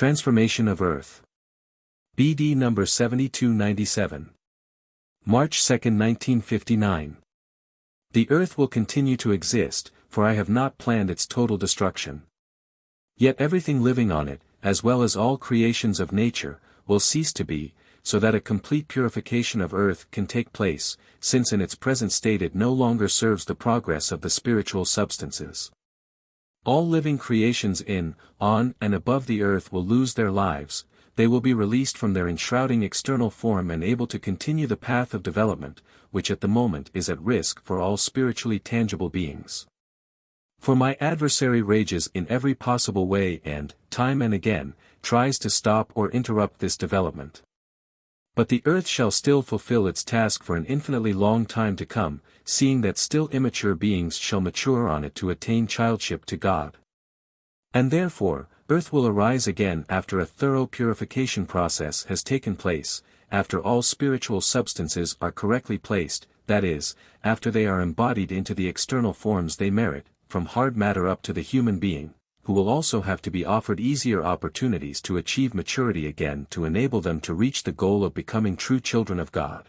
Transformation of Earth. BD number 7297. March 2, 1959. The Earth will continue to exist, for I have not planned its total destruction. Yet everything living on it, as well as all creations of nature, will cease to be, so that a complete purification of Earth can take place, since in its present state it no longer serves the progress of the spiritual substances. All living creations in, on, and above the Earth will lose their lives. They will be released from their enshrouding external form and able to continue the path of development, which at the moment is at risk for all spiritually tangible beings. For my adversary rages in every possible way and, time and again, tries to stop or interrupt this development. But the Earth shall still fulfill its task for an infinitely long time to come, seeing that still immature beings shall mature on it to attain childship to God. And therefore, Earth will arise again after a thorough purification process has taken place, after all spiritual substances are correctly placed, that is, after they are embodied into the external forms they merit, from hard matter up to the human being, who will also have to be offered easier opportunities to achieve maturity again to enable them to reach the goal of becoming true children of God.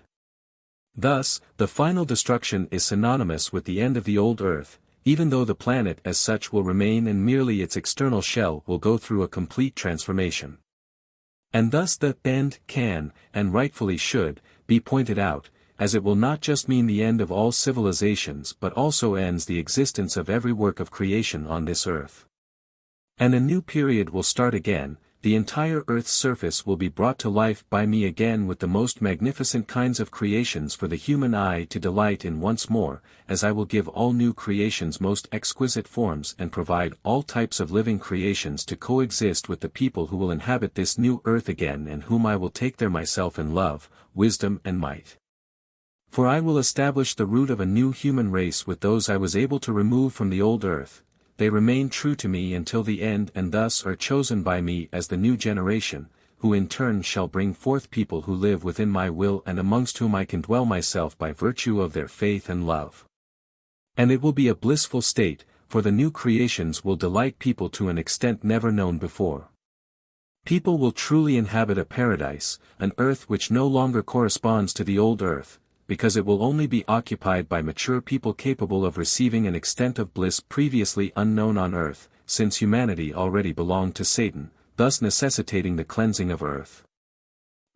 Thus, the final destruction is synonymous with the end of the old Earth, even though the planet as such will remain and merely its external shell will go through a complete transformation. And thus the end can, and rightfully should, be pointed out, as it will not just mean the end of all civilisations but also ends the existence of every work of creation on this earth. And a new period will start again. The entire Earth's surface will be brought to life by me again with the most magnificent kinds of creations for the human eye to delight in once more, as I will give all new creations most exquisite forms and provide all types of living creations to coexist with the people who will inhabit this new earth again and whom I will take there myself in love, wisdom and might. For I will establish the root of a new human race with those I was able to remove from the old earth. They remain true to me until the end and thus are chosen by me as the new generation, who in turn shall bring forth people who live within my will and amongst whom I can dwell myself by virtue of their faith and love. And it will be a blissful state, for the new creations will delight people to an extent never known before. People will truly inhabit a paradise, an earth which no longer corresponds to the old earth, because it will only be occupied by mature people capable of receiving an extent of bliss previously unknown on earth, since humanity already belonged to Satan, thus necessitating the cleansing of earth.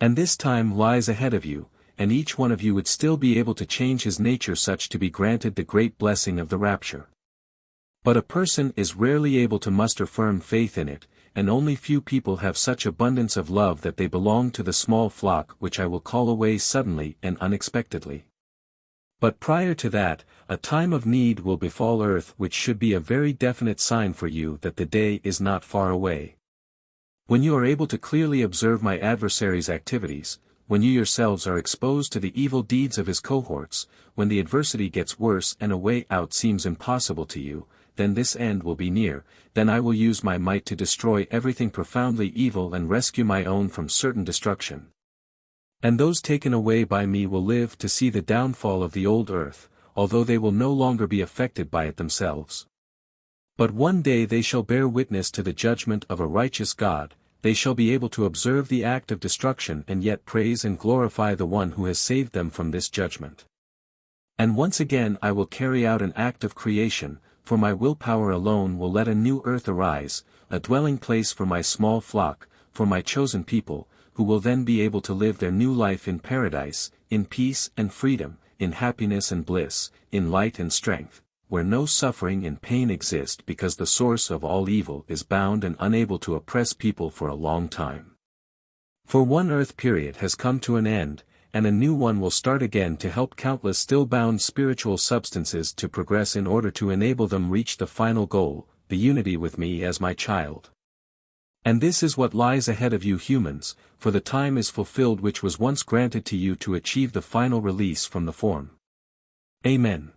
And this time lies ahead of you, and each one of you would still be able to change his nature such to be granted the great blessing of the rapture. But a person is rarely able to muster firm faith in it, and only few people have such abundance of love that they belong to the small flock which I will call away suddenly and unexpectedly. But prior to that, a time of need will befall earth which should be a very definite sign for you that the day is not far away. When you are able to clearly observe my adversary's activities, when you yourselves are exposed to the evil deeds of his cohorts, when the adversity gets worse and a way out seems impossible to you, then this end will be near. Then I will use my might to destroy everything profoundly evil and rescue my own from certain destruction. And those taken away by me will live to see the downfall of the old earth, although they will no longer be affected by it themselves. But one day they shall bear witness to the judgment of a righteous God. They shall be able to observe the act of destruction and yet praise and glorify the one who has saved them from this judgment. And once again I will carry out an act of creation, for my willpower alone will let a new earth arise, a dwelling place for my small flock, for my chosen people, who will then be able to live their new life in paradise, in peace and freedom, in happiness and bliss, in light and strength, where no suffering and pain exist because the source of all evil is bound and unable to oppress people for a long time. For one earth period has come to an end, and a new one will start again to help countless still-bound spiritual substances to progress in order to enable them reach the final goal, the unity with me as my child. And this is what lies ahead of you humans, for the time is fulfilled which was once granted to you to achieve the final release from the form. Amen.